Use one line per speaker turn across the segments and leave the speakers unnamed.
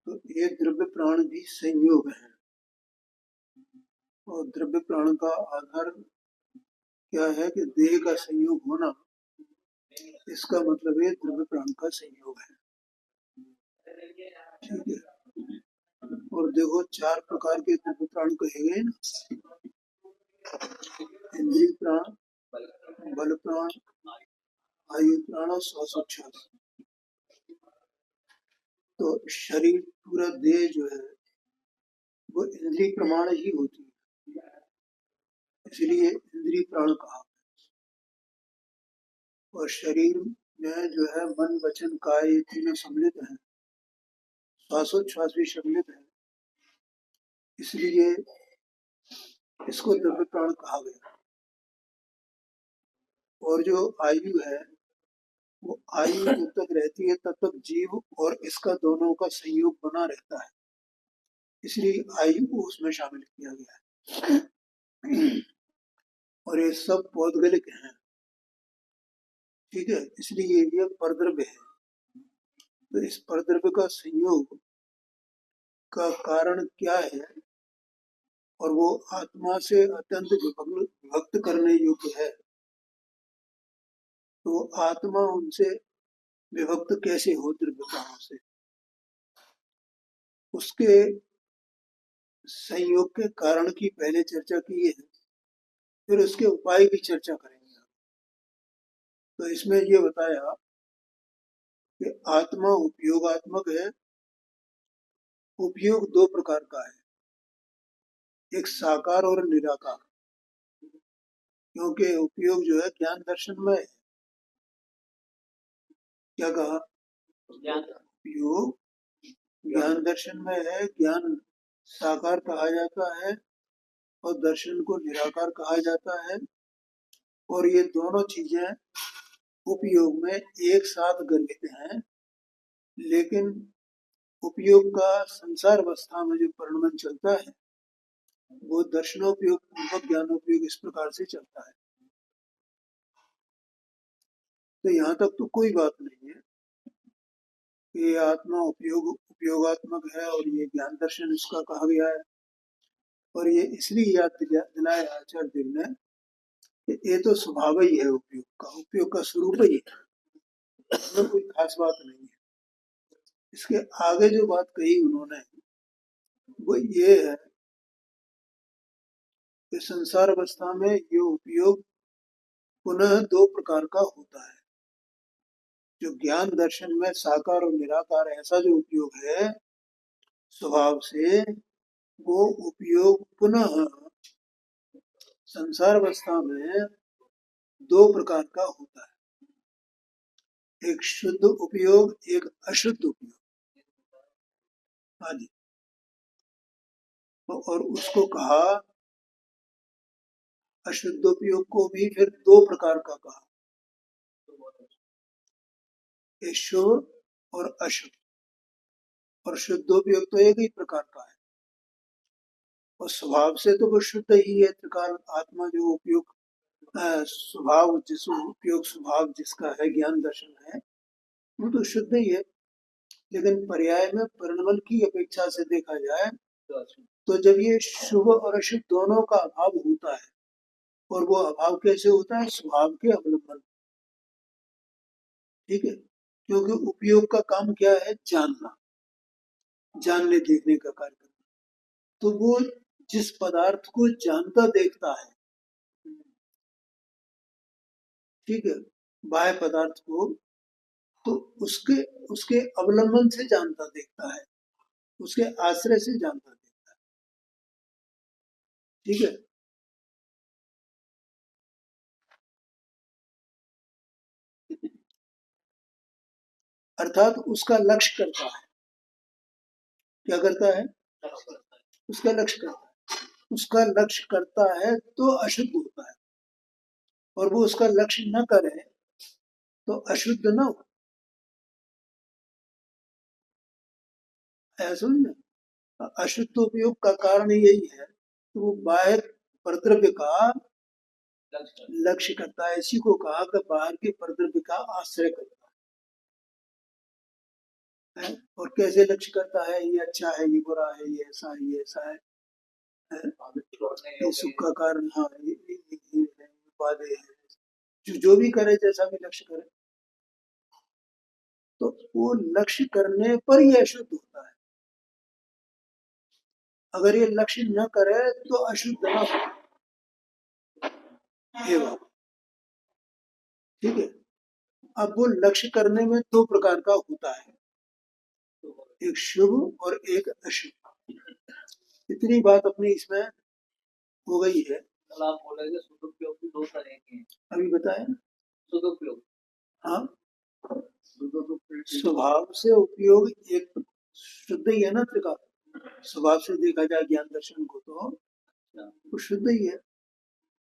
तो ये द्रव्य प्राण भी संयोग है, और द्रव्य प्राण का आधार क्या है कि देह का संयोग होना, इसका मतलब है द्रव्य प्राण का संयोग है। ठीक है, और देखो 4 प्रकार के द्रव्य प्राण कहे गए ना, इंद्रिय प्राण, बल प्राण, आयु प्राण और श्वासोच्छ्वास। तो शरीर पूरा देह जो है वो इंद्रिय प्रमाण ही होती है, इसलिए इंद्रिय प्राण कहा। और शरीर में जो है मन वचन काय ये तीनों सम्मिलित हैं, श्वासोच्छ्वास भी सम्मिलित है, इसलिए इसको द्रव्य प्राण कहा गया। और जो आयु है वो आयु जब तक रहती है तब तक जीव और इसका दोनों का संयोग बना रहता है, इसलिए आयु को उसमें शामिल किया गया है। और ये सब पौद्गलिक हैं, ठीक है, इसलिए ये परद्रव्य है। तो इस परद्रव्य का संयोग का कारण क्या है, और वो आत्मा से अत्यंत विभक्त करने योग्य है, तो आत्मा उनसे विभक्त कैसे हो द्रव्य प्राणों से, उसके संयोग के कारण की पहले चर्चा की है, फिर उसके उपाय की चर्चा करेंगे। तो इसमें ये बताया कि आत्मा उपयोगात्मक है। उपयोग 2 प्रकार का है, एक साकार और निराकार। क्योंकि उपयोग जो है ज्ञान दर्शन में है। क्या कहा? उपयोग ज्ञान दर्शन में है, ज्ञान साकार कहा जाता है और दर्शन को निराकार कहा जाता है। और ये दोनों चीजें उपयोग में एक साथ गर्भित हैं, लेकिन उपयोग का संसार अवस्था में जो परिणमन चलता है वो दर्शनोपयोग पूर्वक ज्ञानोपयोग इस प्रकार से चलता है। तो यहाँ तक तो कोई बात नहीं है कि ये आत्मा उपयोगात्मक है और ये ज्ञान दर्शन इसका कहा गया है। और ये इसलिए याद दिलाया आचार्य देव ने कि ये तो स्वभाव ही है, उपयोग का स्वरूप ही है, इसमें कोई खास बात नहीं है। इसके आगे जो बात कही उन्होंने वो ये है कि संसार अवस्था में ये उपयोग पुनः 2 प्रकार का होता है। जो ज्ञान दर्शन में साकार और निराकार ऐसा जो उपयोग है स्वभाव से, वो उपयोग पुनः संसार अवस्था में 2 प्रकार का होता है, एक शुद्ध उपयोग, एक अशुद्ध उपयोग। हाँ जी। और उसको कहा, अशुद्ध उपयोग को भी फिर 2 प्रकार का कहा, एक शुभ और अशुभ। और शुद्धोपयोग तो एक ही प्रकार का है, और स्वभाव से तो वो शुद्ध ही है। त्रिकाल आत्मा जो उपयोग स्वभाव, जिस उपयोग स्वभाव जिसका है ज्ञान दर्शन है, वो तो शुद्ध ही है। लेकिन पर्याय में परिणमन की अपेक्षा से देखा जाए तो जब ये शुभ और अशुभ दोनों का अभाव होता है, और वो अभाव कैसे होता है? स्वभाव के अवलंबन। ठीक है, क्योंकि उपयोग का काम क्या है? जानना, जानने देखने का कार्य करना। तो वो जिस पदार्थ को जानता देखता है, ठीक है, बाह्य पदार्थ को, तो उसके उसके अवलंबन से जानता देखता है, उसके आश्रय से जानता देखता है। ठीक है, अर्थात उसका लक्ष्य करता है। क्या करता है? उसका लक्ष्य करता है। उसका लक्ष्य करता है तो अशुद्ध होता है, और वो उसका लक्ष्य न करे तो अशुद्ध न हो। ऐसा नहीं, अशुद्ध उपयोग का कारण यही है कि वो बाह्य परद्रव्य का लक्ष्य करता है। इसी को कहा कि बाहर के परद्रव्य का आश्रय करता है। है। और कैसे लक्ष्य करता है, ये अच्छा है, ये बुरा है, ये ऐसा है, ये ऐसा है, ये सुख का कारण, हाँ ये है, बाधे है, जो भी करे, जैसा भी लक्ष्य करे, तो वो लक्ष्य करने पर ही अशुद्ध होता है। अगर ये लक्ष्य न करे तो अशुद्ध न हो, ये बात ठीक है। अब वो लक्ष्य करने में दो प्रकार का होता है, एक शुभ और एक अशुभ। इतनी बात अपनी इसमें हो गई है। कल आप बोलेंगे सदुपयोग भी दो तरह के हैं, अभी बताया ना। सदुपयोग, हाँ, स्वभाव से उपयोग एक शुद्ध ही है ना, त्रिका स्वभाव से देखा जाए ज्ञान दर्शन को तो वो शुद्ध ही है।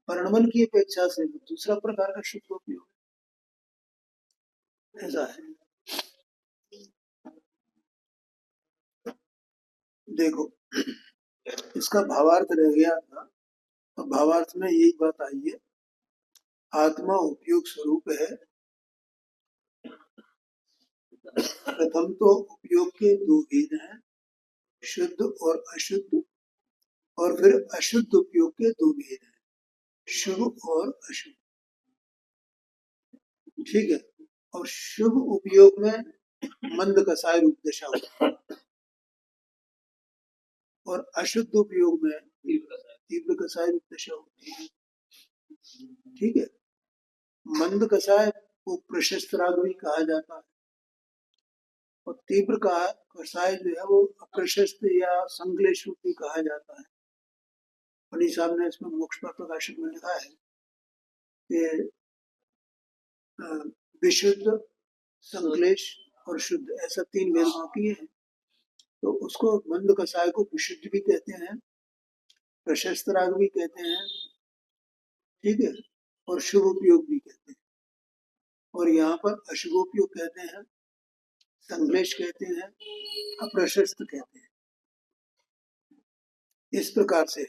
परिणमन की अपेक्षा से दूसरा प्रकार का शुद्ध उपयोग ऐसा है। देखो, इसका भावार्थ रह गया था, और भावार्थ में यही बात आई है, आत्मा उपयोग स्वरूप है। प्रथम तो उपयोग के दो भेद हैं, शुद्ध और अशुद्ध, और फिर अशुद्ध उपयोग के दो भेद हैं, शुभ और अशुभ, ठीक है। और शुभ उपयोग में मंद कसाय रूप दशा होती है, और अशुद्ध उपयोग में तीव्र कसाय रूप दशा होती है, ठीक है। मंद कसाय को प्रशस्त राग भी कहा जाता है, और तीव्र का कसाय जो है वो अप्रशस्त या संश्लेष भी कहा जाता है। फनी साहब ने इसमें मोक्ष पर प्रकाशक में लिखा है कि विशुद्ध, संश्लेष और शुद्ध, ऐसा तीन भेद किए हैं। तो उसको मंद कसाय को विशुद्ध भी कहते हैं, प्रशस्त राग भी कहते हैं, ठीक है, और शुभ उपयोग भी कहते हैं। और यहाँ पर अशुभ उपयोग कहते हैं, संश्लेष कहते हैं, अप्रशस्त कहते हैं, इस प्रकार से।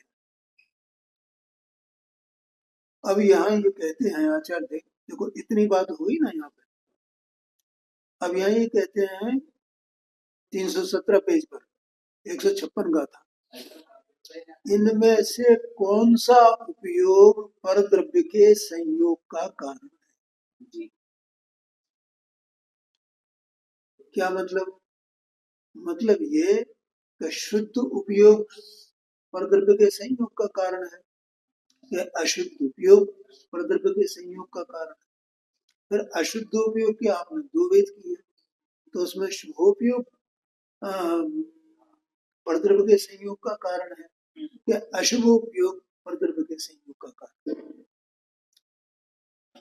अब यहाँ ये कहते हैं आचार्य, देखो इतनी बात हुई ना यहाँ पे, अब यहाँ ये कहते हैं 317 पेज पर 156 गाथा, इनमें से कौन सा उपयोग पर द्रव्य के संयोग का कारण है? क्या मतलब? मतलब ये कि शुद्ध उपयोग पर द्रव्य के संयोग का कारण है, या अशुद्ध उपयोग पर द्रव्य के संयोग का कारण है? फिर अशुद्ध उपयोग की आपने दो भेद किए, तो उसमें शुभोपयोग परद्रव्य के संयोग का कारण है, या अशुभ उपयोग परद्रव्य के संयोग का कारण है?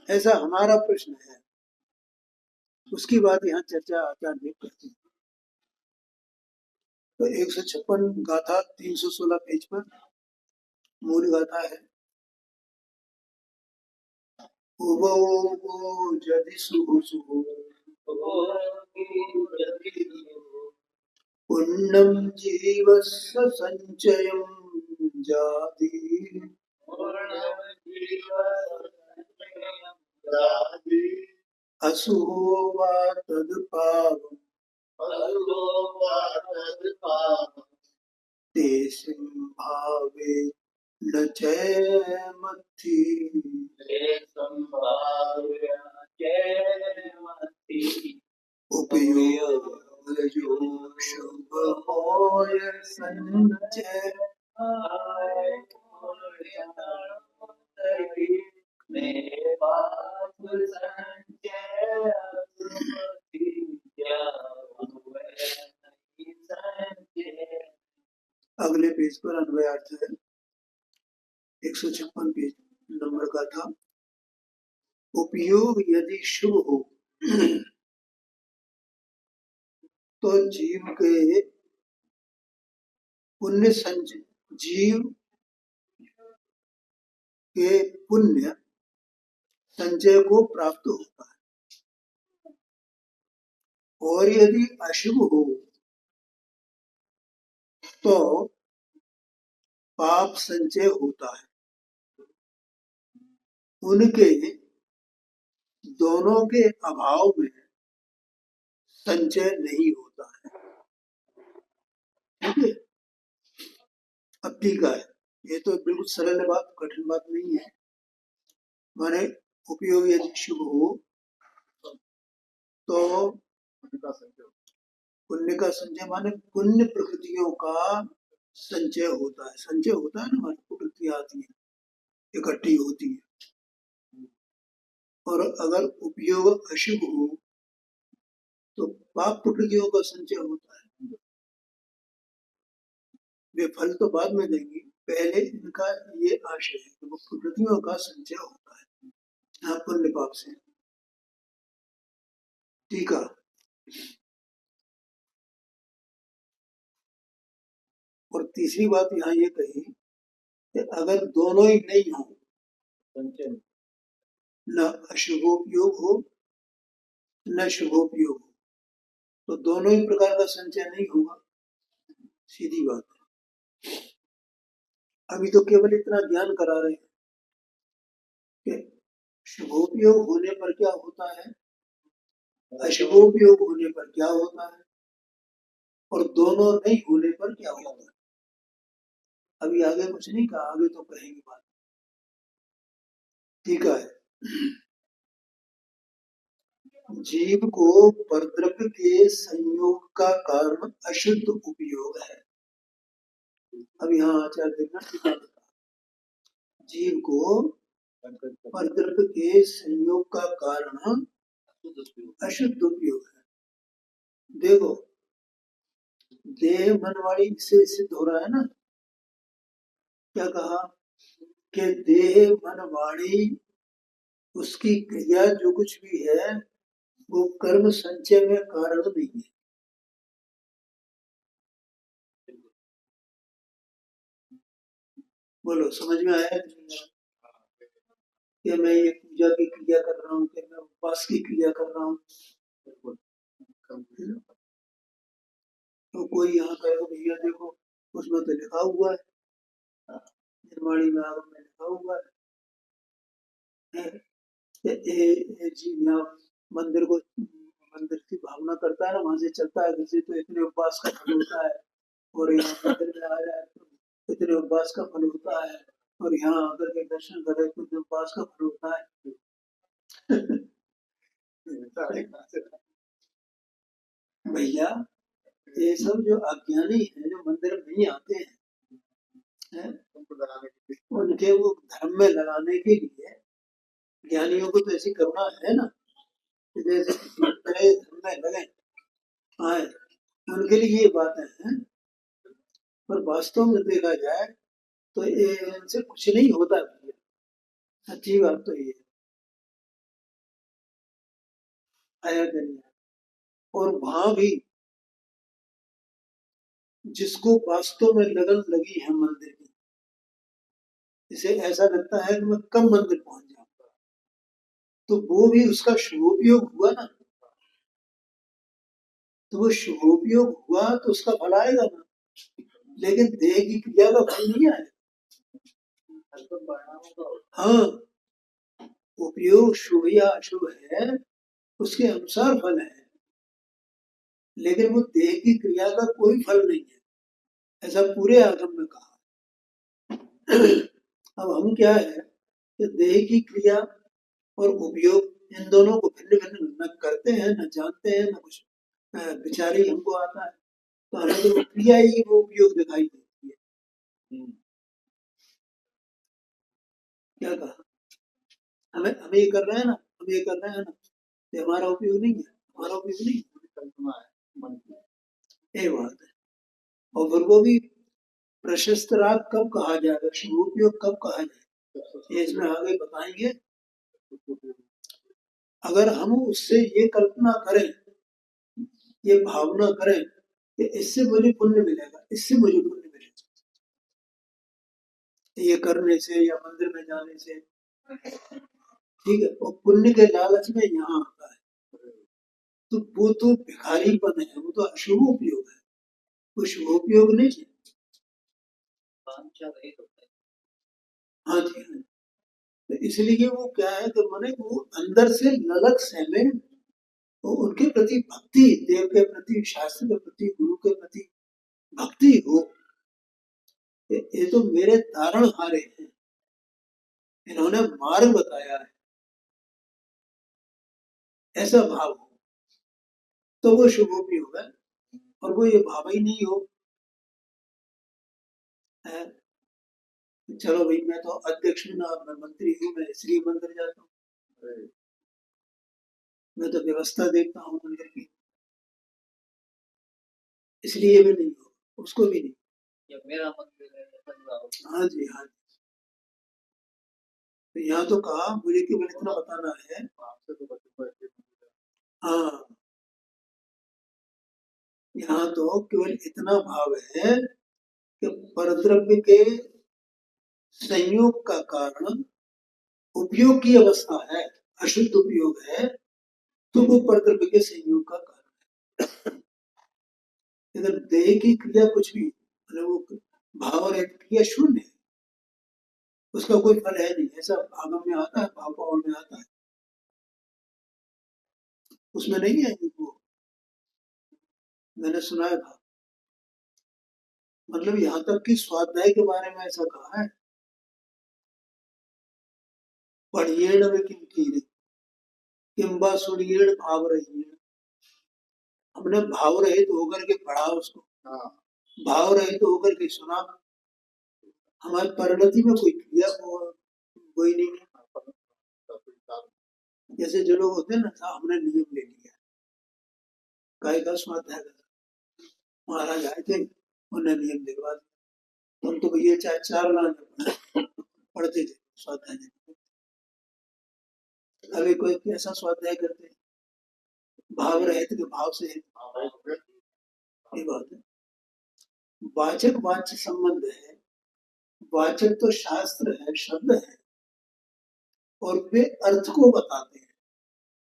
ऐसा हमारा प्रश्न है, उसकी बात यहाँ चर्चा आचार्य करते हैं। तो 156 गाथा 316 पेज पर मूल गाथा है, उभो यदि शुभु शुभु पुण्यम जीवस्य संचयं जाति, असुहो वा तदपावम् तेषिं भावे न चैमथि, उपयोग जो शुभ होय संचय, अगले पेज पर अन्वयार्थ है, 156 पेज नंबर का था। उपयोग यदि शुभ हो तो जीव के पुण्य संचय, जीव के पुण्य संचय को प्राप्त होता है। और यदि अशुभ हो तो पाप संचय होता है। उनके दोनों के अभाव में संचय नहीं होता है। ठीक है, अब टीका है। ये तो बिल्कुल सरल बात, कठिन बात नहीं है। माने उपयोग यदि शुभ हो तो पुण्य का संचय, माने पुण्य प्रकृतियों का संचय होता है। संचय होता है ना, हमारी प्रकृति आती है, इकट्ठी होती है। और अगर उपयोग अशुभ हो तो पाप प्रकृतियों का संचय होता है। वे फल तो बाद में देंगी, पहले इनका ये आशय है कि वो प्रकृतियों का संचय होता है, हाँ, पुण्य पाप से। टीका, और तीसरी बात यहाँ ये कही कि अगर दोनों ही नहीं हो, न अशुभोपयोग हो न शुभोपयोग हो, तो दोनों ही प्रकार का संचय नहीं होगा। सीधी बात है। अभी तो केवल इतना ज्ञान करा रहे हैं कि शुभोपयोग होने पर क्या होता है, अशुभोपयोग होने पर क्या होता है, और दोनों नहीं होने पर क्या होता है। अभी आगे कुछ नहीं कहा, आगे तो कहेंगे बात। ठीक है, जीव को परद्रव्य के संयोग का कारण अशुद्ध उपयोग है। अब यहाँ आचार्य देखना, ठीक है, जीव को परद्रव्य के संयोग का कारण अशुद्ध उपयोग है। देखो, देह मन वाणी से सिद्ध हो रहा है ना। क्या कहा कि देह मन वाणी, उसकी क्रिया जो कुछ भी है वो कर्म संचय में कारण नहीं है। बोलो, समझ में आया कि मैं ये पूजा की क्रिया कर रहा हूँ, कि मैं उपवास की क्रिया कर रहा हूँ। तो कोई यहाँ कहेगा भैया देखो उसमें तो लिखा हुआ है, निर्माणी में आगम में लिखा हुआ है जी, यहाँ मंदिर को, मंदिर की भावना करता है ना, वहां से चलता है किसी, तो इतने उपवास का फल होता है, और यहाँ मंदिर में आ जाए तो इतने उपवास का फल होता है, और यहाँ आकर के दर्शन करे तो इतने उपवास का फल होता है। भैया, ये सब जो अज्ञानी है, जो मंदिर में नहीं आते हैं, उनके वो धर्म में लगाने के लिए ज्ञानियों को तो ऐसी करुणा है ना, जैसे धर्म में लगे आए, उनके लिए ये बातें हैं। पर वास्तव में देखा जाए तो ये इनसे कुछ नहीं होता भैया, सच्ची बात तो ये आया करिए। और वहां भी जिसको वास्तव में लगन लगी है मंदिर की, इसे ऐसा लगता है कि मैं कब मंदिर पहुंच जाऊंगा, तो वो भी उसका शुभोपयोग हुआ ना। तो वो शुभोपयोग हुआ तो उसका फल आएगा ना, लेकिन देह की क्रिया का फल नहीं आएगा। हाँ, उपयोग शुभ या अशुभ है, उसके अनुसार फल है, लेकिन वो देह की क्रिया का कोई फल नहीं है, ऐसा पूरे आगम में कहा। अब हम क्या है कि देह की क्रिया और उपयोग इन दोनों को भिन्न भिन्न न करते हैं, न जानते हैं, न कुछ विचार ही हमको आता है, तो हमें तो क्रिया ही वो उपयोग दिखाई देती है। क्या कहा, हमें हमें ये कर रहे हैं ना, हम ये कर रहे हैं ना, ये हमारा उपयोग नहीं है, हमारा उपयोग नहीं है, ये बात है। और फिर वो भी प्रशस्त राग कब कहा जाएगा, शुभोपयोग कब कहा जाएगा, ये इसमें आगे बताएंगे। अगर हम उससे ये कल्पना करें, ये भावना करें कि इससे मुझे पुण्य मिलेगा, इससे मुझे पुण्य मिलेगा, ये करने से या मंदिर में जाने से, ठीक है, और पुण्य के लालच में यहाँ आता है, तो वो तो भिखारीपन है, वो तो अशुभ उपयोग है, वो शुभोपयोग नहीं है। हाँ जी, हाँ। तो इसलिए वो क्या है कि माने वो अंदर से ललक से में तो उनके प्रति भक्ति, देव के प्रति, शास्त्र के प्रति, गुरु के प्रति भक्ति हो। ये तो मेरे तारण हारे हैं, इन्होंने मार्ग बताया है, ऐसा भाव हो तो वो शुभोपयोग है। और वो ये भाव ही नहीं हो, चलो भाई मैं तो अध्यक्ष हूँ ना, मैं मंत्री हूँ, मैं इसलिए मंदिर जाता हूँ, मैं तो व्यवस्था देखता हूँ मंदिर की, इसलिए भी नहीं हो, उसको भी नहीं। या मेरा मंदिर है, हाँ जी हाँ जी। तो यहाँ तो कहा मुझे केवल इतना बताना है, हाँ यहाँ तो केवल इतना भाव है कि परद्रव्य के संयोग का कारण उपयोग की अवस्था है, अशुद्ध उपयोग है, तो वो परद्रव्य के संयोग का कारण है। इधर देह की क्रिया कुछ भी, मतलब वो भाव रहित क्रिया शून्य है, उसका कोई फल है नहीं, ऐसा आगम में आता है, भाव पावल में आता है, उसमें नहीं है वो, मैंने सुना है भाव। मतलब यहाँ तक कि स्वाध्याय के बारे में ऐसा कहा है, पढ़िएण में किम कीरे किम्बा सुनिएण भाव रही, हमने भाव रहित होकर के पढ़ा उसको, भाव रहित होकर के सुना, हमारी परिणति में कोई क्रिया कोई नहीं है। जैसे जो लोग होते हैं ना, हमने नियम ले लिया, गाय का स्वाध्याय का, महाराज आए थे, उन्होंने नियम दिलवा दिया, हम तो भैया चाहे 4 लाने पढ़ते थे स्वाध्याय। अभी कोई कैसा स्वाध्याय करते हैं, भाव रहित के भाव से, ये बात है। वाचक वाच्य संबंध है, वाचक तो शास्त्र है, शब्द है, और वे अर्थ को बताते हैं,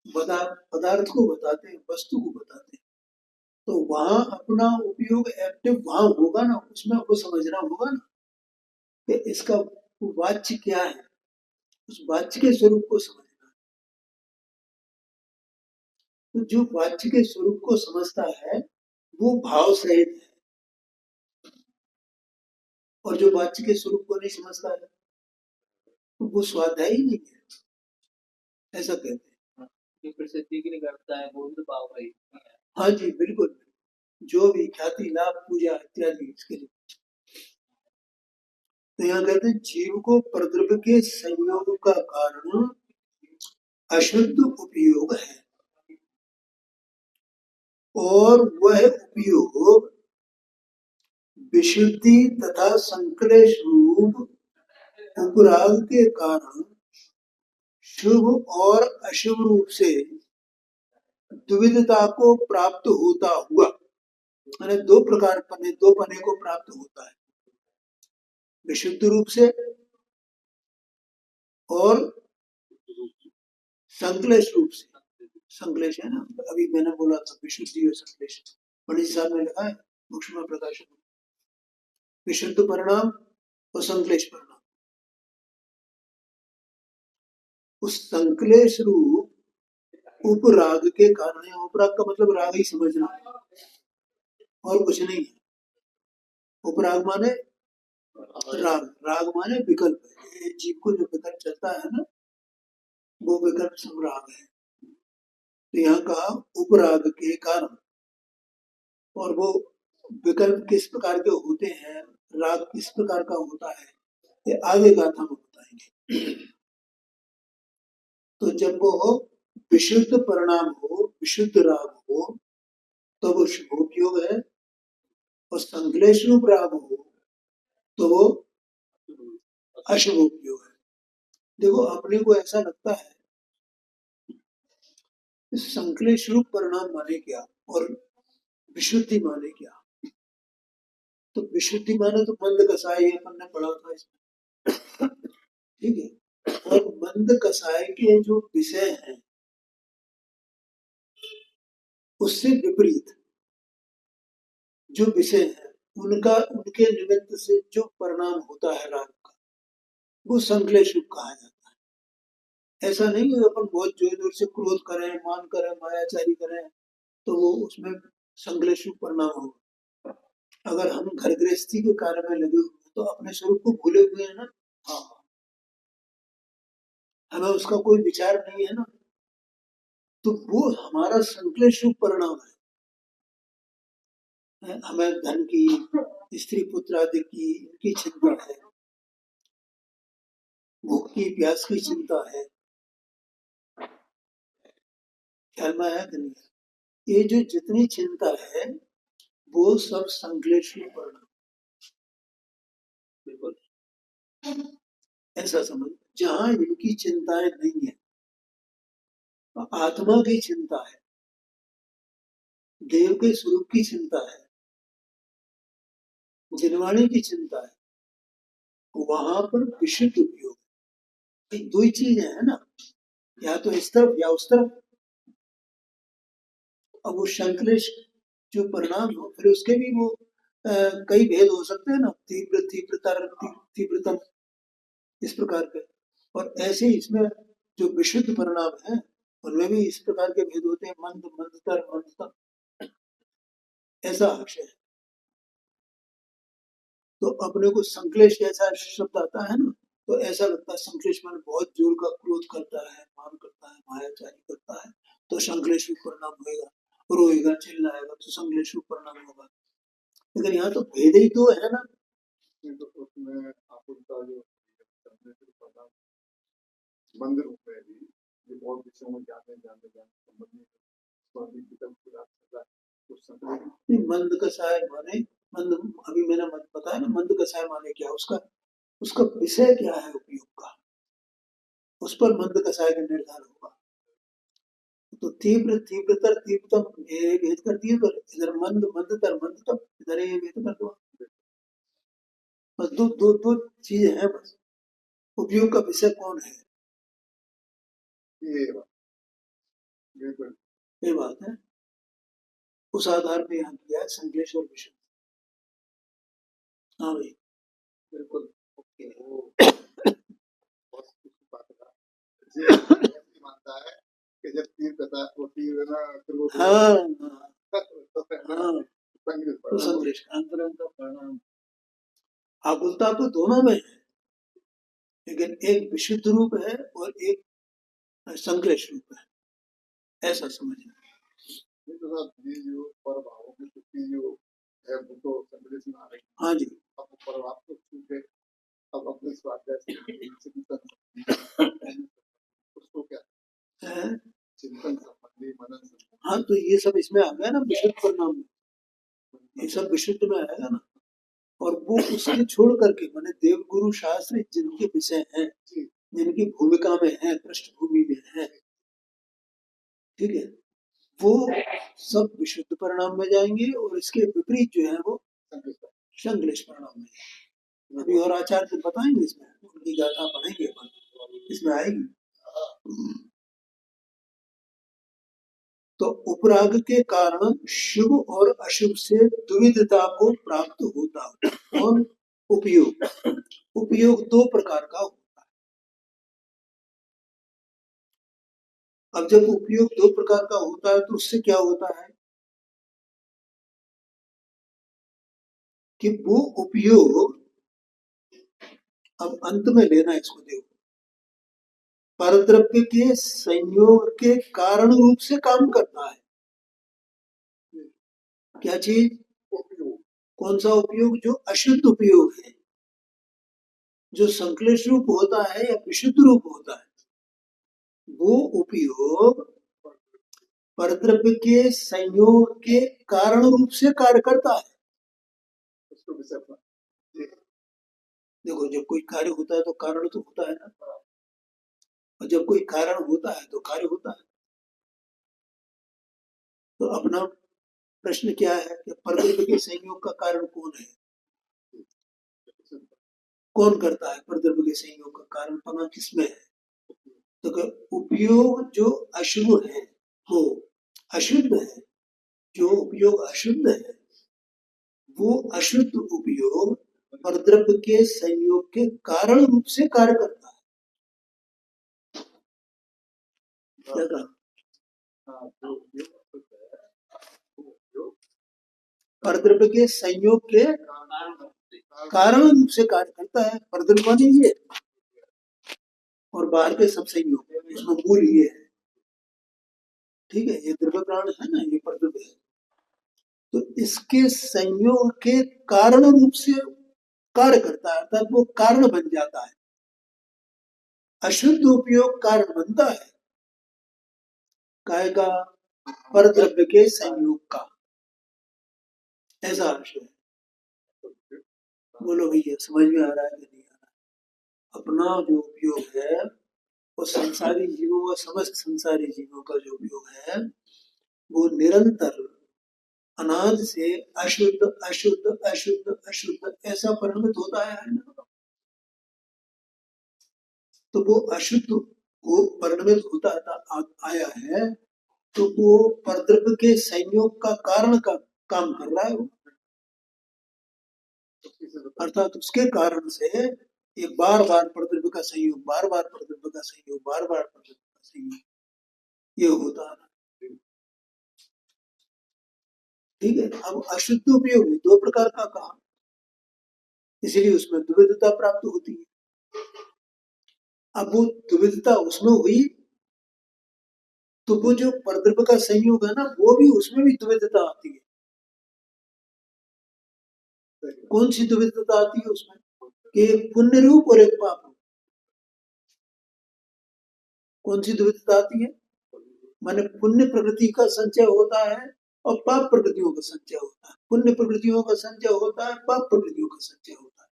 पदार्थ को बताते हैं, वस्तु को बताते हैं, तो वहां अपना उपयोग एक्टिव वहां होगा ना, उसमें वो समझना होगा ना कि इसका वाच्य क्या है, उस वाच्य के स्वरूप को समझना। तो जो वाच्य के स्वरूप को समझता है वो भाव सहित है, और जो वाच्य के स्वरूप को नहीं समझता है तो वो स्वाध्याय ही नहीं है, ऐसा कहते हैं। जो प्रसिद्धि के लिए करता है वो भी तो भाव रहित है। हाँ जी बिल्कुल, जो भी ख्याति लाभ पूजा इत्यादि इसके लिए। तो यहाँ कहते हैं जीव को परद्रव्य के संयोग का कारण अशुद्ध उपयोग है, और वह उपयोग विशुद्धि तथा संक्लेश रूप उपराग के कारण शुभ और अशुभ रूप से द्विविधता को प्राप्त होता हुआ, मैंने 2 प्रकार पने, 2 पने को प्राप्त होता है, विशुद्ध रूप से और संक्लेश रूप से। संक्लेश है ना, अभी मैंने बोला था विशुद्धि और संक्लेश, पंडित साहब ने लिखा है सूक्ष्म प्रकाशन, विशुद्ध परिणाम और संक्लेश परिणाम। उस संक्लेश रूप उपराग के कारण, उपराग का मतलब राग ही समझना और कुछ नहीं है। उपराग माने राग, राग माने विकल्प, जीव को जो विकल्प चलता है ना वो विकल्प संराग है। तो यहाँ कहा उपराग के कारण, और वो विकल्प किस प्रकार के होते हैं, राग किस प्रकार का होता है, ये आगे गाथा में बताएंगे। तो जब वो विशुद्ध परिणाम हो, विशुद्ध राग हो, तो वो शुभोपयोग है, और संक्लेश रूप राग हो तो वो अशुभ उपयोग है। देखो अपने को ऐसा लगता है संक्लेश रूप परिणाम माने क्या और विशुद्धि माने क्या। तो विशुद्धि माने तो मंद कसाई, अपन ने पढ़ा था इसमें, ठीक है, और मंद कसाई के जो विषय हैं उससे विपरीत जो विषय है उनका, उनके निमित्त से जो परिणाम होता है राग का, वो संक्लेश रूप कहा जाता है। ऐसा नहीं है अपन बहुत जोर जोर से क्रोध करें, मान करें, मायाचारी करें तो वो उसमें संश्लेषित परिणाम होगा। अगर हम घर गृहस्थी के कार्य में लगे हुए हैं तो अपने स्वरूप को भूले हुए हैं ना। हाँ, हमें उसका कोई विचार नहीं है ना, तो वो हमारा संश्लेषित परिणाम है। हमें धन की, स्त्री पुत्र आदि की इनकी चिंता है, भूख की प्यास की चिंता है, ख्याल में आया कि नहीं? ये जो जितनी चिंता है वो सब संश्लेषित परिणाम। बिल्कुल ऐसा समझ, जहां इनकी चिंताएं नहीं है, आत्मा की चिंता है, देव के स्वरूप की चिंता है, जिनवाणी की चिंता है, वहां पर विशुद्ध उपयोग। ये दो ही चीजें है ना, या तो इस तरफ या उस तरफ। अब वो संश्लेष जो परिणाम हो, फिर उसके भी वो कई भेद हो सकते हैं ना, तीव्र, तीव्रतर, तीव्रतम, इस प्रकार के। और ऐसे इसमें जो विशुद्ध परिणाम है उनमें भी इस प्रकार के भेद होते हैं, मंद, मंदतर, मंदतम, ऐसा आशय है। तो अपने को संश्लेष जैसा शब्द आता है ना, तो ऐसा लगता है संश्लेष में बहुत जोर का क्रोध करता है, मान करता है, मायाचारी करता है, तो संश्लेष परिणाम होगा, रोएगा, चिल्लाएगा तो संश्लेष परिणाम होगा। लेकिन यहाँ तो भेद ही तो है ना। तो उसमें आकुलता जो मंद रूप में भी ये बहुत विषयों में जाने जाने जाने संबंधी मंद कसाय माने, मंद, अभी मैंने बताया ना, मंद कसाय माने क्या, उसका उसका विषय क्या है उपयोग का, उस पर मंद कसाय का निर्धार होगा। तो तीव्र, तीव्रतर, तीव्रतम ये भेद कर दिए, पर इधर मंद, मंदतर, मंदतम, इधर ये भेद कर दो। बस दो दो दो चीजें हैं बस। उपयोग का विषय कौन है, ये बात, बिल्कुल ये बात है। उस आधार पे यहाँ किया है संश्लेष और विषय। हाँ भाई, बिल्कुल ओके। मानता है कि जब तीर कथा होती है ना, फिर वो हाँ हाँ, तो संश्लेष अंतरंग का परिणाम। आकुलता तो दोनों में है, लेकिन एक विशुद्ध रूप है और एक संश्लेष रूप है, ऐसा समझना। ये जो पर भावों की शक्ति जो है वो तो संश्लेष में आ रही है। हाँ जी, अब पर भाव को छूटे, अब अपने स्वाध्याय से उसको क्या है, चिंतन संबंधी, मनन संबंधी। हाँ, तो ये सब इसमें आ गया ना, विशुद्ध परिणाम में, ये सब विशुद्ध में आएगा ना। और वो उसके छोड़ करके माने देव गुरु शास्त्र जिनके विषय हैं, जिनकी भूमिका में है, पृष्ठभूमि में है, ठीक है, वो सब विशुद्ध परिणाम में जाएंगे, और इसके विपरीत जो है वो संश्लेष परिणाम में। अभी और आचार्य बताएंगे, इसमें उनकी गाथा पढ़ेंगे अपन, इसमें आएगी। तो उपराग के कारण शुभ और अशुभ से द्विविधता को प्राप्त होता। और उपयोग, उपयोग दो प्रकार का होता है। अब जब उपयोग दो प्रकार का होता है तो उससे क्या होता है कि वो उपयोग, अब अंत में लेना इसको, देखो, परद्रव्य के संयोग के कारण रूप से काम करता है। क्या चीज, उपयोग। कौन सा उपयोग, जो अशुद्ध उपयोग है, जो संश्लेष रूप होता है या विशुद्ध रूप होता है, वो उपयोग परद्रव्य के संयोग के कारण रूप से कार्य करता है। देखो, जब कोई कार्य होता है तो कारण तो होता है ना, और जब कोई कारण होता है तो कार्य होता है। तो अपना प्रश्न क्या है कि परद्रव्य के संयोग का कारण कौन है, कौन करता है परद्रव्य के संयोग का कारण पना किसमें है। तो उपयोग जो अशुभ है वो अशुद्ध है, जो उपयोग अशुद्ध है वो अशुद्ध उपयोग परद्रव्य के संयोग के कारण रूप से कार्य करता है। क्या कहा? परद्रव्य के संयोग के कारण रूप से कार्य करता है। परद्रव्य नहीं ये और बाहर के सब संयोग, इसमें मूल ये है। ठीक है, ये द्रव्य प्राण है ना, ये परद्रव्य है। तो इसके संयोग के कारण रूप से कार्य करता है, अर्थात वो कारण बन जाता है। अशुद्ध उपयोग कारण बनता है, काय का? परद्रव्य के संयोग का, ऐसा आशय है। बोलो भैया, समझ में आ रहा है कि नहीं आ रहा है? अपना जो उपयोग है वो संसारी जीवों व समस्त संसारी जीवों का जो उपयोग है वो निरंतर अनाद से अशुद्ध अशुद्ध अशुद्ध अशुद्ध ऐसा परिणमित होता है ना। तो वो अशुद्ध वो परिणमित होता आया है, तो वो परद्रव्य के संयोग का कारण का काम कर रहा है वो। अर्थात उसके कारण से ये बार बार परद्रव्य का संयोग, बार बार परद्रव्य का संयोग, बार बार परद्रव्य का संयोग ये होता है। ठीक है, अब अशुद्ध उपयोग दो प्रकार का कहा, इसलिए उसमें द्विविधता प्राप्त होती है। अब वो द्विविधता उसमें हुई तो वो जो परद्रव्य का संयोग है ना, वो भी उसमें भी द्विविधता आती है। कौन सी द्विविधता आती है उसमें? कि एक पुण्य रूप और एक पाप रूप। कौन सी द्विविधता आती है? माने पुण्य प्रकृति का संचय होता है और पाप प्रकृतियों का संचय होता है। पुण्य प्रकृतियों का संचय होता है, पाप प्रकृतियों का संचय होता है।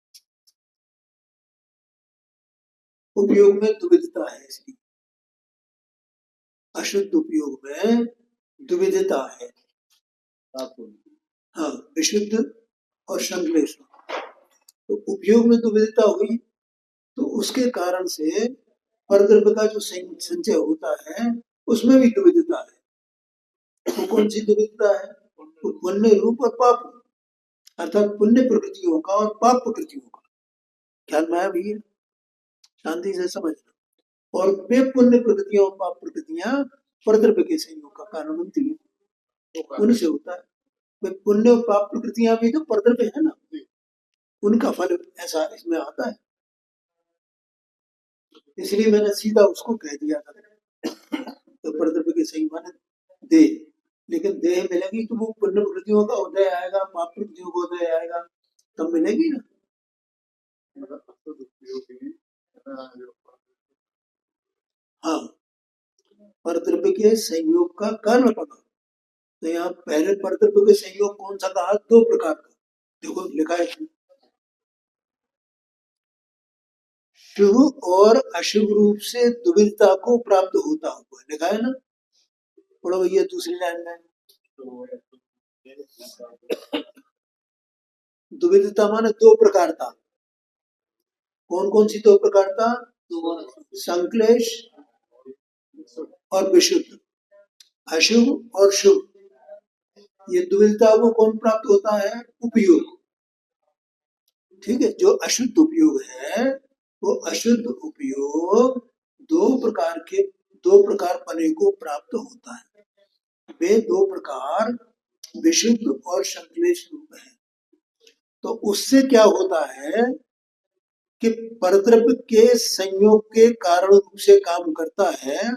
उपयोग में द्विविधता है, इसकी अशुद्ध उपयोग में द्विविधता है। हाँ, विशुद्ध और संक्लेश। तो उपयोग में द्विविधता हुई तो उसके कारण से परद्रव्य का जो संचय होता है उसमें भी द्विविधता है। तो कौन सी द्विविधता है? पुण्य रूप और पाप रूप, अर्थात पुण्य प्रकृतियों का और पाप प्रकृतियों का। ख्याल में आया भैया? शांति से समझना। और वे पुण्य प्रकृतियां और पाप प्रकृतियां परद्रव्य के संयोग का कारण बनती है, उनसे होता है। वे पुण्य और पाप प्रकृतियां भी तो परद्रव्य है ना, उनका फल ऐसा इसमें आता है। इसलिए मैंने सीधा उसको कह दिया था तो परद्रव्य के संयोग माने देह, लेकिन देह मिलेगी तो वो पुण्य प्रकृतियों का उदय आएगा, पाप प्रकृतियों का उदय आएगा, तब मिलेगी ना। हाँ, परद्रव्य के संयोग का कारण पता। तो यहाँ पहले परद्रव्य के संयोग कौन सा कहा? दो प्रकार का। देखो लिखा है, शुभ और अशुभ रूप से दुविधता को प्राप्त होता हुआ, लिखा है ना। पढ़ो भैया दूसरी लाइन में। दुविधता माने दो प्रकार था। कौन कौन सी दो प्रकार था? संक्लेश और विशुद्ध, अशुभ और शुभ। ये द्विविधता को कौन प्राप्त होता है? उपयोग। ठीक है, जो अशुद्ध उपयोग है वो अशुद्ध उपयोग दो प्रकार पने को प्राप्त होता है। वे दो प्रकार विशुद्ध और संक्लेश रूप है। तो उससे क्या होता है कि परद्रव्य के संयोग के कारण रूप से काम करता है।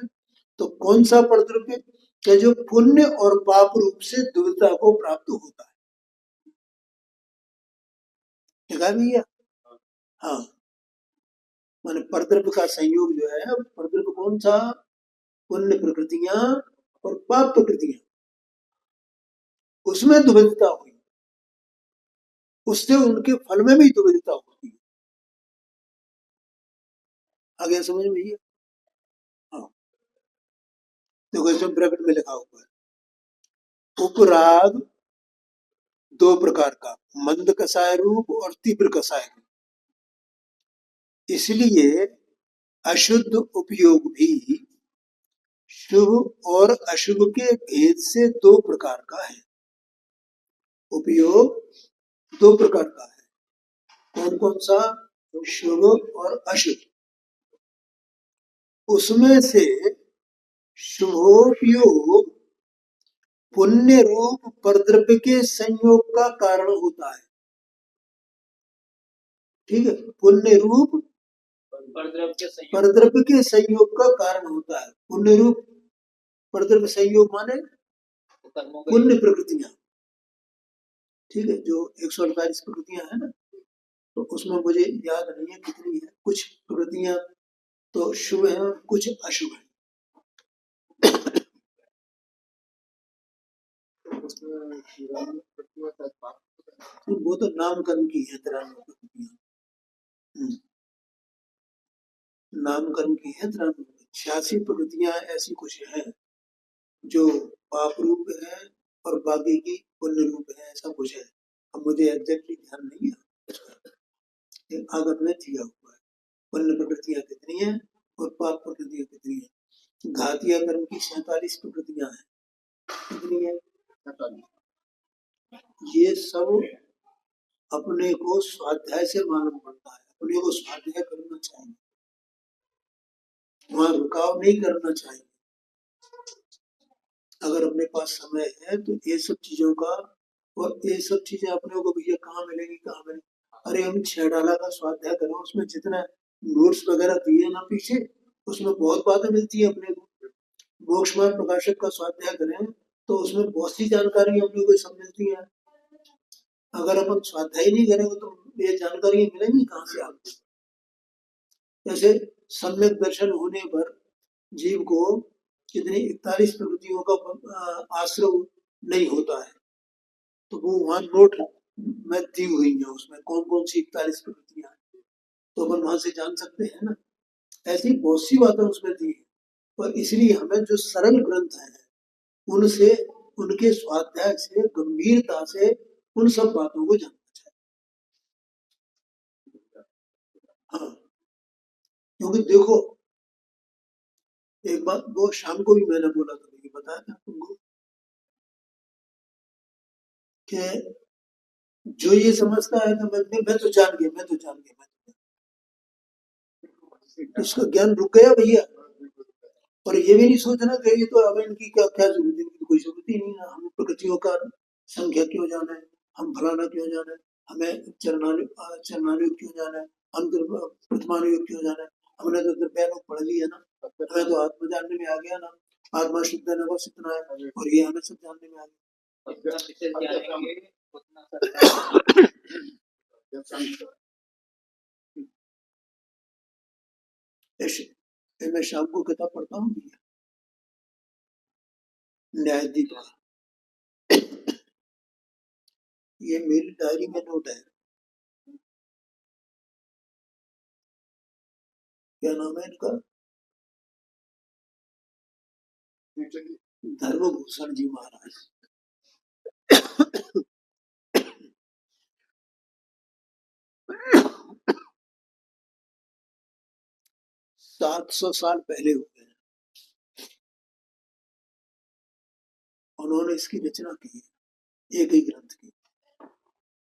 तो कौन सा परद्रव्य कि जो पुण्य और पाप रूप से दुविधा को प्राप्त होता है। देखा भैया? हाँ, माने परद्रव्य का संयोग जो है, परद्रव्य कौन सा? पुण्य प्रकृतियां और पाप प्रकृतियां, उसमें दुविधता हुई, उससे उनके फल में भी दुविधता होती है। आगे समझ में भैया? हाँ, देखो इसमें ब्रैकेट में लिखा हुआ है, उपराग दो प्रकार का, मंद कसाय रूप और तीव्र कसाय रूप। इसलिए अशुद्ध उपयोग भी शुभ और अशुभ के भेद से दो प्रकार का है। उपयोग दो प्रकार का है, कौन कौन सा? शुभ और अशुभ। उसमें से शुभोपयोग पुण्य रूप परद्रव्य के संयोग का कारण होता है। ठीक है, पुण्य रूप परद्रव्य के संयोग का कारण होता है। पुण्य रूप परद्रव्य संयोग माने पुण्य प्रकृतियां। ठीक है, जो 148 प्रकृतियां है ना, तो उसमें मुझे याद नहीं है कितनी है। कुछ प्रकृतियां तो शुभ है और कुछ अशुभ है। वो तो नामकरण की है, 93 प्रकृतियां। नामकरण की है 93। 86 प्रकृतियां ऐसी कुछ है जो पाप रूप है और बाकी की पुण्य रूप है, ऐसा कुछ है। अब मुझे एग्जैक्टली ध्यान नहीं है, आगत में दिया हुआ है पुण्य प्रकृतियां कितनी है और पाप प्रकृतियां कितनी है। घातिया कर्म की 47 प्रकृतियां हैं। कितनी है? 47। ये सब अपने को स्वाध्याय से मालूम पड़ता है। अपने को स्वाध्याय करना चाहिए, वहां रुकाव नहीं करना चाहिए। अगर अपने पास समय है तो ये सब चीजों का, और ये सब चीजें अपने को भैया कहाँ मिलेंगी, कहाँ मिलेंगी? अरे हम 6 डाला का स्वाध्याय करें, उसमें जितना नोट्स वगैरह दिए ना पीछे, उसमें बहुत बातें मिलती है अपने को। मोक्षमार्ग प्रकाशक का स्वाध्याय करें तो उसमें बहुत सी जानकारी अपने को सब मिलती है। अगर अपन स्वाध्याय नहीं करेंगे तो ये जानकारी मिलेंगी कहाँ से आपको? जैसे सम्यक दर्शन होने पर जीव को कितनी 41 प्रकृतियों का आश्रय नहीं होता है, तो वो वहां नोट में दी हुई है, उसमें कौन कौन सी 41 प्रकृतियां हैं, तो अपन वहां से जान सकते हैं ना। ऐसी बहुत सी बातें उसमें दी है, और इसलिए हमें जो सरल ग्रंथ हैं उनसे, उनके स्वाध्याय से, गंभीरता से उन सब बातों को जानना चाहिए। हाँ, क्योंकि देखो एक बात वो शाम को भी मैंने बोला था, ये बताया था तुमको कि जो ये समझता है कि मैं तो जान गया, मैं तो जान गया, तो उसका ज्ञान रुक गया भैया। और ये भी नहीं सोचना चाहिए तो अब इनकी क्या क्या जरूरत है, इनकी कोई जरूरत ही नहीं है। हम प्रकृतियों का संख्या क्यों जाना है, हम फलाना क्यों जाना है, हमें चरणानुयोग क्यों जाना है, हम प्रथमानुयोग क्यों जाना है? हमने तो द्रव्यानुयोग पढ़ लिया ना, हमें तो आत्मा जानने में आ गया ना, आत्मा शुद्ध है, नव सिद्धना है, और ये हमें सब जानने में आ गया। मैं शाम को किताब पढ़ता हूँ न्यायाधीश, ये मेरी डायरी में नोट है। क्या नाम है इनका? धर्मभूषण जी महाराज। 700 साल पहले हो गए उन्होंने इसकी रचना की, एक ही ग्रंथ की।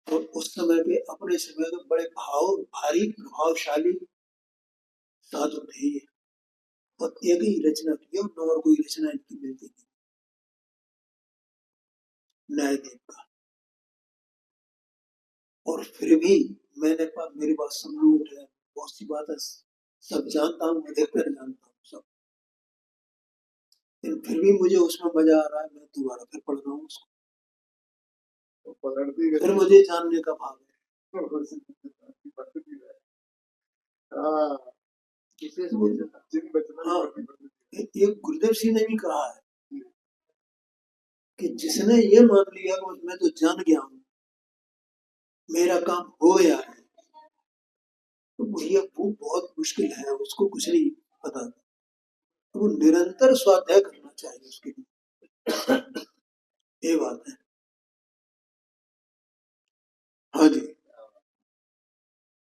और उस समय के, अपने समय के बड़े भारी प्रभावशाली साधु थे ये, और एक ही रचना की, और कोई रचना इनकी मिलती नहीं। न्यायदेव का। और फिर भी मेरे पास सब नोट है, बहुत सी बातें सब जानता हूँ, अधिकतर जानता हूँ सब, लेकिन फिर भी मुझे उसमें मजा आ रहा है। मैं दोबारा फिर पढ़ रहा हूँ उसको, फिर मुझे जानने का भाव है। हाँ, एक गुरुदेव सिंह ने भी कहा है कि जिसने ये मान लिया कि मैं तो जान गया हूँ, मेरा काम हो गया है, तो भैया वो बहुत मुश्किल है, उसको कुछ नहीं पता। तो वो निरंतर स्वाध्याय करना चाहिए उसके लिए, ये बात है। हाँ जी,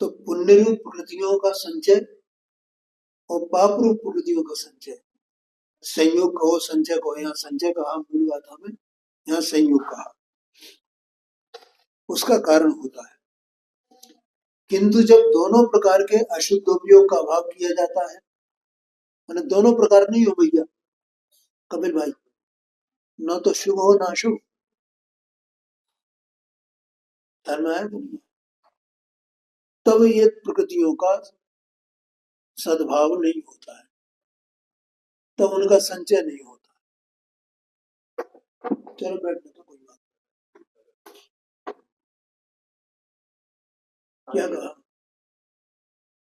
तो पुण्य रूप प्रकृतियों का संचय और पाप रूप प्रकृतियों का संचय, संयोग कहो संचय कहो, यहाँ संचय कहा मूल गाथा में, यहाँ संयोग कहा, उसका कारण होता है। किंतु जब दोनों प्रकार के अशुद्ध उपयोग का अभाव किया जाता है, मैंने दोनों प्रकार नहीं हो भैया, कपिल भाई, न तो शुभ हो ना शुभ, ध्यान में आया कि नहीं? तब ये प्रकृतियों का सद्भाव नहीं होता है, तब उनका संचय नहीं होता। चलो बैठने तो कोई बात। क्या कहा?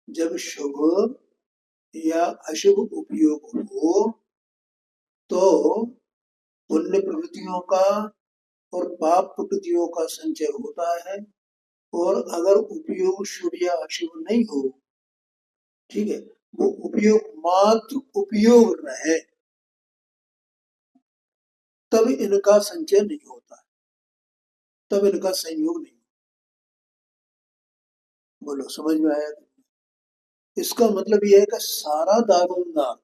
जब शुभ या अशुभ उपयोग हो तो पुण्य प्रवृत्तियों का और पाप प्रकृतियों का संचय होता है। और अगर उपयोग शुभ या अशुभ नहीं हो, ठीक है, वो उपयोग मात्र उपयोग रहे, तब इनका संचय नहीं होता, तब इनका संयोग नहीं। बोलो समझ में आया? इसका मतलब यह है कि सारा दारोमदार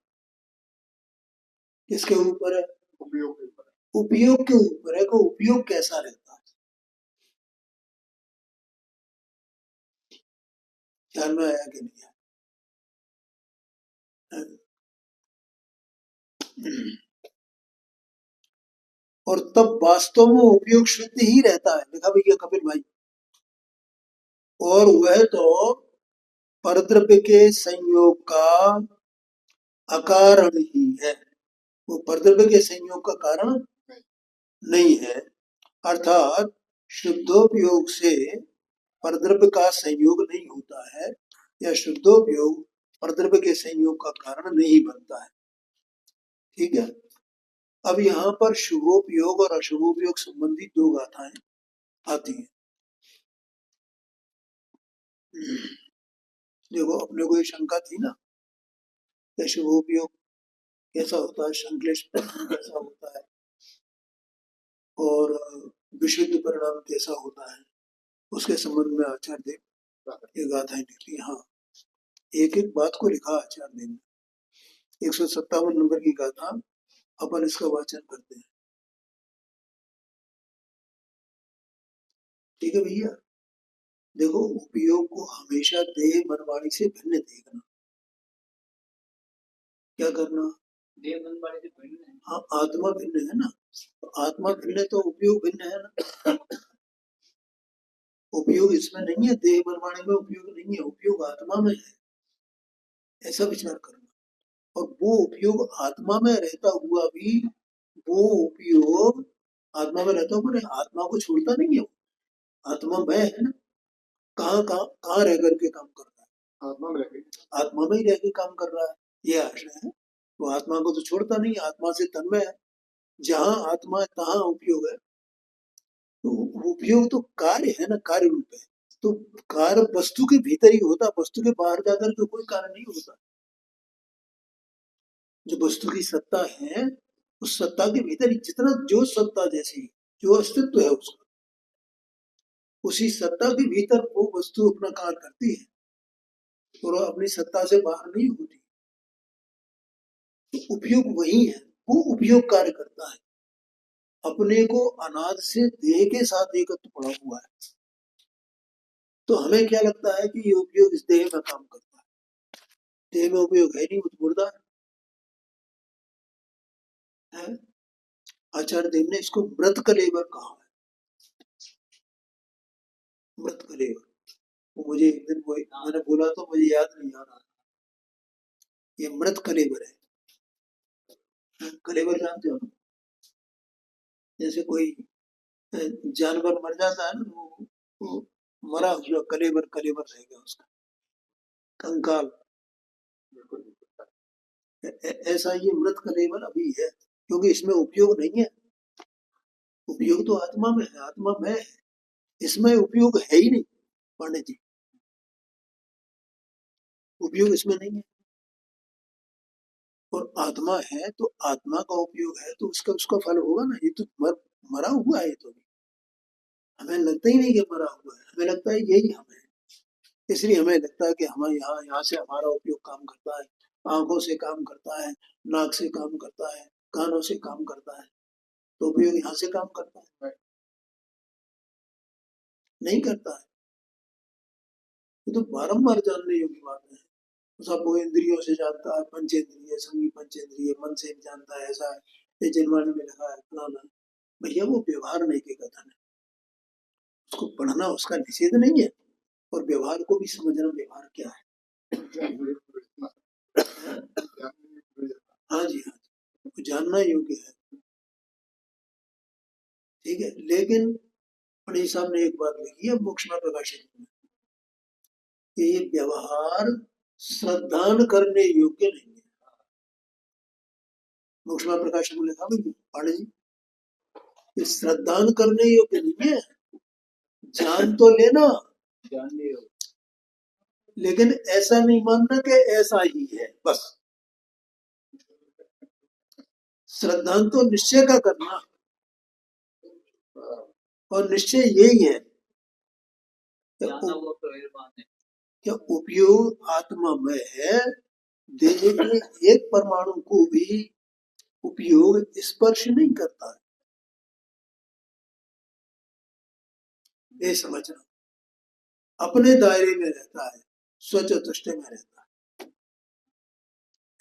किसके ऊपर है? उपयोग के ऊपर है। उपयोग के ऊपर है कि उपयोग कैसा रहता है। ध्यान में आया कि नहीं? और तब वास्तव में उपयोग शुद्ध ही रहता है, लिखा भैया कपिल भाई। और वह तो परद्रव्य के संयोग का अकारण ही है, वो परद्रव्य के संयोग का कारण नहीं है। अर्थात शुद्धोपयोग से परद्रव्य का संयोग नहीं होता है, या शुद्धोपयोग परद्रव्य के संयोग का कारण नहीं बनता है। ठीक है। अब यहाँ पर शुभोपयोग और अशुभोपयोग संबंधी दो गाथाएं आती हैं। देखो, अपने को ये शंका थी ना कि शुभोपयोग कैसा होता है, संश्लेष परिणाम कैसा होता है, और विशुद्ध परिणाम कैसा होता है, उसके संबंध में आचार्य देव ये गाथाएं लिखी। हाँ, एक एक बात को लिखा आचार्य देव ने। 157 नंबर की गाथा, अपन इसका वाचन करते हैं। ठीक है भैया। देखो, उपयोग को हमेशा देह मन वाणी से भिन्न देखना। क्या करना? देह मन वाणी से भिन्न है। हाँ, आत्मा भिन्न है ना, तो आत्मा भिन्न है तो उपयोग भिन्न है ना। उपयोग इसमें नहीं है, देह मन वाणी में उपयोग नहीं है, उपयोग आत्मा में है, ऐसा विचार करना। और वो उपयोग आत्मा में रहता हुआ भी, वो उपयोग आत्मा में रहता हुआ आत्मा को छोड़ता नहीं है, आत्मा में है ना। कहाँ कहाँ कहाँ रह करके काम कर रहा है? आत्मा में रह के, आत्मा में ही रह के काम कर रहा है, ये आशय है। वो आत्मा को तो छोड़ता नहीं, आत्मा से तन्मय है। जहाँ आत्मा है तहाँ उपयोग है। तो उपयोग तो कार्य है ना, कार्य रूप है। तो कार्य वस्तु के भीतर ही होता, वस्तु के बाहर जाकर के कोई कार्य नहीं होता। जो वस्तु की सत्ता है, उस सत्ता के भीतर ही जितना जो सत्ता जैसी जो अस्तित्व है उसका, उसी सत्ता के भीतर वो वस्तु अपना कार्य करती है और अपनी सत्ता से बाहर नहीं होती। तो उपयोग वही है, वो उपयोग कार्य करता है। अपने को अनादि से देह के साथ एकत्र पड़ा हुआ है, तो हमें क्या लगता है कि ये उपयोग इस देह में काम करता है। देह में उपयोग है नहीं, वो तो मुर्दा है। आचार्य देव ने इसको मृत कलेवर कहा है, मृत कलेवर। वो मुझे एक दिन वो मैंने बोला तो मुझे याद नहीं आ रहा, ये मृत कलेवर है। कलेवर जानते हो ना? जैसे कोई जानवर मर जाता है ना, वो मरा हुआ कलेवर कलेवर रहेगा उसका, कंकाल। ऐसा ये मृत कलेवर अभी है, क्योंकि इसमें उपयोग नहीं है। उपयोग तो आत्मा में है, आत्मा में है, इसमें उपयोग है ही नहीं पंडित जी, उपयोग इसमें नहीं है। और आत्मा है तो आत्मा का उपयोग है, तो उसका उसका फल होगा ना। ये तो मरा हुआ है, ये तो हमें लगता ही नहीं कि मरा हुआ है, हमें लगता है यही हम है। इसलिए हमें लगता है कि हमें यहाँ यहाँ से हमारा उपयोग काम करता है, आंखों से काम करता है, नाक से काम करता है, कानों से काम करता है, तो उपयोग यहाँ से काम करता है, नहीं करता है। ये तो बारंबार जानने योग्य बात है। सब वो इंद्रियों से जानता है, पंचेंद्रिय संगी पंचेंद्रिय मन से जानता है, ऐसा है। ये जिनवाणी में लिखा है फलाना, भैया वो व्यवहार नहीं के कथन है, उसको पढ़ना उसका निषेध नहीं है, और व्यवहार को भी समझना व्यवहार क्या है। हाँ जी, हाँ जी, जानना योग्य है, ठीक है। लेकिन पंडित साहब ने एक बात लिखी है मोक्षमा प्रकाशित में, कि ये व्यवहार श्रद्धान करने योग्य नहीं है। मोक्षमा प्रकाशित में लिखा भाई पांडे जी, ये श्रद्धान करने योग्य नहीं है, जान तो लेना, लेकिन ऐसा नहीं मानना कि ऐसा ही है बस। श्रद्धान तो निश्चय का करना, और निश्चय यही है कि उपयोग आत्मा में है, देह के एक परमाणु को भी उपयोग स्पर्श नहीं करता है, ये समझना। अपने दायरे में रहता है, स्वचतुष्ट में रहता है,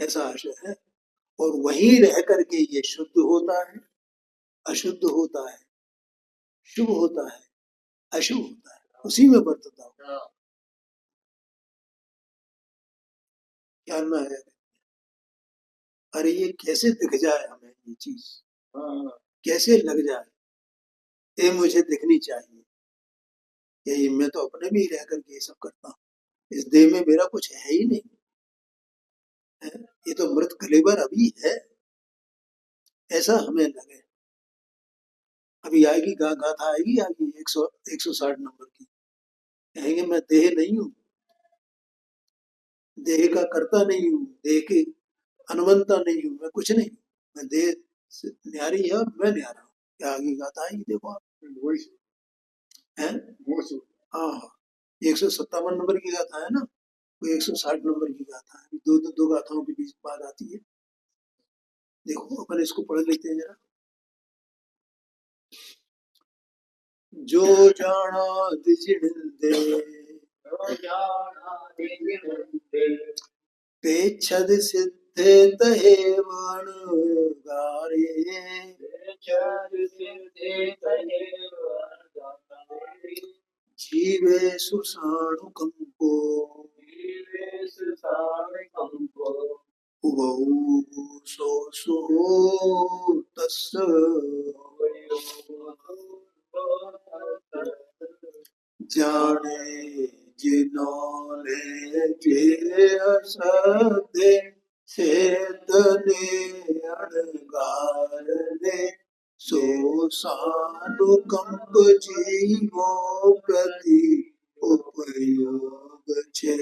ऐसा आशय है। और वहीं रह करके ये शुद्ध होता है, अशुद्ध होता है, शुभ होता है, अशुभ होता है, उसी में बरतता हो। क्या ना है, अरे ये कैसे दिख जाए हमें ये चीज, कैसे लग जाए, ये मुझे दिखनी चाहिए, यही मैं तो अपने भी रह करके ये सब करता हूँ, इस देह में मेरा कुछ है ही नहीं है, ये तो मृत कलेवर अभी है, ऐसा हमें लगे। अभी आएगी गाथा आएगी आगे 160 नंबर की, कहेंगे मैं देह नहीं हूँ, देह का कर्ता नहीं हूँ, देह के अनुबंधता नहीं हूँ, मैं कुछ नहीं, मैं देह से न्यारी है और मैं न्यारा हूँ। क्या आगे गाथा आएगी देखो आप, है हाँ हाँ, 157 नंबर की गाथा है ना, वो 160 नंबर की गाथा है, दो गाथाओं के बीच बात आती है। देखो अपन इसको पढ़ लेते हैं जरा। जो जाना दिजिड़े पेच्छद सिद्धे तहे वण गारे, जीवे सुसाणु कंपो उभौ सो सुहो तस्य जाने जिनोने जे असदे सेतने अणगारने सो सानुकंप जीवो प्रति उपयोग छे।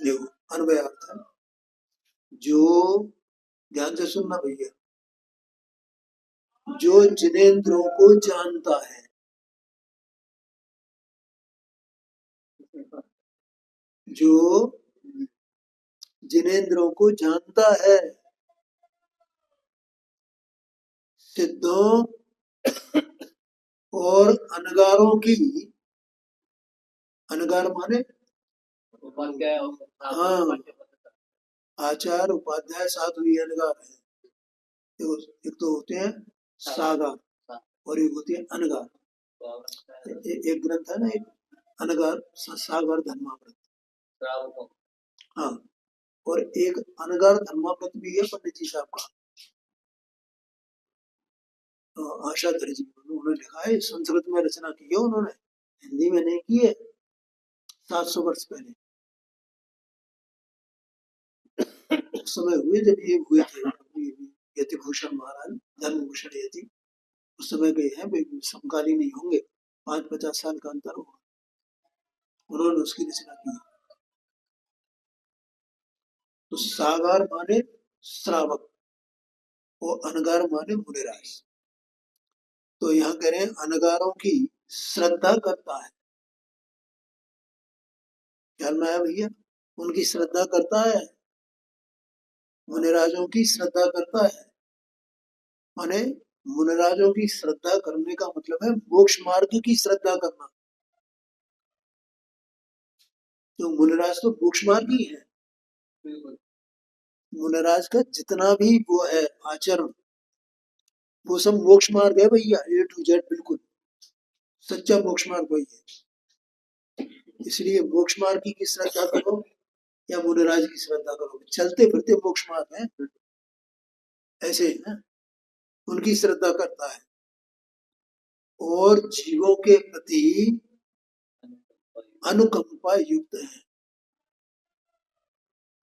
देखो अन्वय अर्थ है, जो ध्यान से सुनना भैया, जो जिनेंद्रों को जानता है, जो जिनेंद्रों को जानता है, सिद्धों और अनगारों की, अनगार माने हाँ, आचार उपाध्याय साथ हुई अनगार है। देखो एक तो होते हैं सागार और एक होती है अनगार। एक ग्रंथ है ना, एक अनगार सागार धर्मामृत, हाँ, और एक अनगार धर्मामृत भी है पंडित जी साहब का, आशाधर जी, उन्होंने लिखा है, संस्कृत में रचना की है उन्होंने, हिंदी में नहीं की है, 700 वर्ष पहले उस समय हुए जब ये हुए थे यतिभूषण महाराज, धर्मभूषण यति, उस समय गए हैं, वे समकालीन नहीं होंगे, 5-50 साल का अंतर होगा, उन्होंने उसकी रचना की। तो सागार माने श्रावक और अनगार माने मुनिराज। तो यहाँ कह रहे हैं अनगारों की श्रद्धा करता है, ख्याल में आया भैया, उनकी श्रद्धा करता है, मुनिराजों की श्रद्धा करता है, माने मुनिराजों की श्रद्धा करने का मतलब है मोक्ष मार्ग की श्रद्धा करना, तो मुनिराज तो मोक्ष मार्ग ही है, मुनिराज का जितना भी वो है आचरण, वो सब मोक्ष मार्ग है भैया, A to Z बिल्कुल सच्चा मोक्ष मार्ग वही है। इसलिए मोक्ष मार्ग की श्रद्धा करो या मुनिराज की श्रद्धा करो, चलते फिरते मोक्ष मार्ग है, ऐसे है ना, उनकी श्रद्धा करता है और जीवों के प्रति अनुकंपा युक्त है,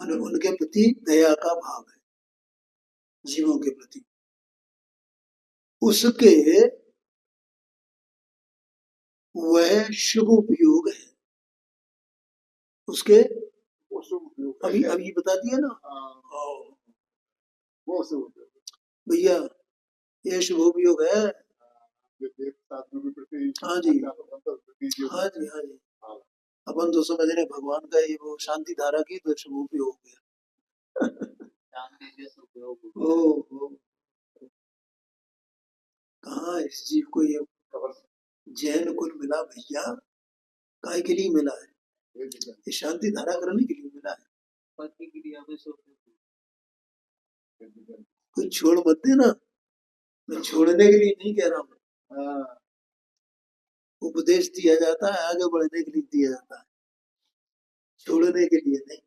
उनके प्रति दया का भाव है जीवों के प्रति, उसके वह शुभ उपयोग है उसके, अभी अभी बता दिया ना। वो शुभ उपयोग भैया, ये शुभ उपयोग है। हाँ जी, हाँ जी, हाँ जी, अपन तो समझ रहे भगवान का ये वो शांति धारा की तो शुभ उपयोग हो गया। ओ कहाँ इस जीव को ये जैन कुल मिला भैया, काय के लिए मिला है? ये शांति धारा करने के लिए मिला है, कोई छोड़ मत देना, मैं छोड़ने के लिए नहीं कह रहा हूँ, उपदेश दिया जाता है आगे बढ़ने के लिए दिया जाता है, छोड़ने के लिए नहीं।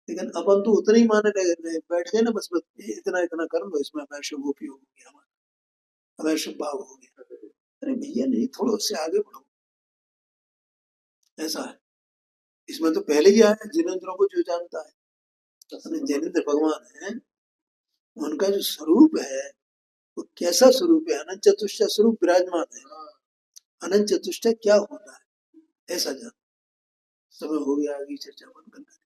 लेकिन अपन तो उतना ही माने बैठ गए ना, बस बस इतना इतना कर लो, इसमें हमारा शुभ उपयोग हो गया, हमारा हमारा शुभ भाव हो गया। अरे भैया नहीं, थोड़ा उससे आगे बढ़ो, ऐसा है। इसमें तो पहले ही आया जिनेंद्रों को जो जानता है, जिनेंद्र भगवान है, उनका जो स्वरूप है वो कैसा स्वरूप है, अनंत चतुष्ट स्वरूप विराजमान है, अनंत चतुष्ट क्या होता है ऐसा जान। समय हो गया, आगे चर्चा बंद करना है।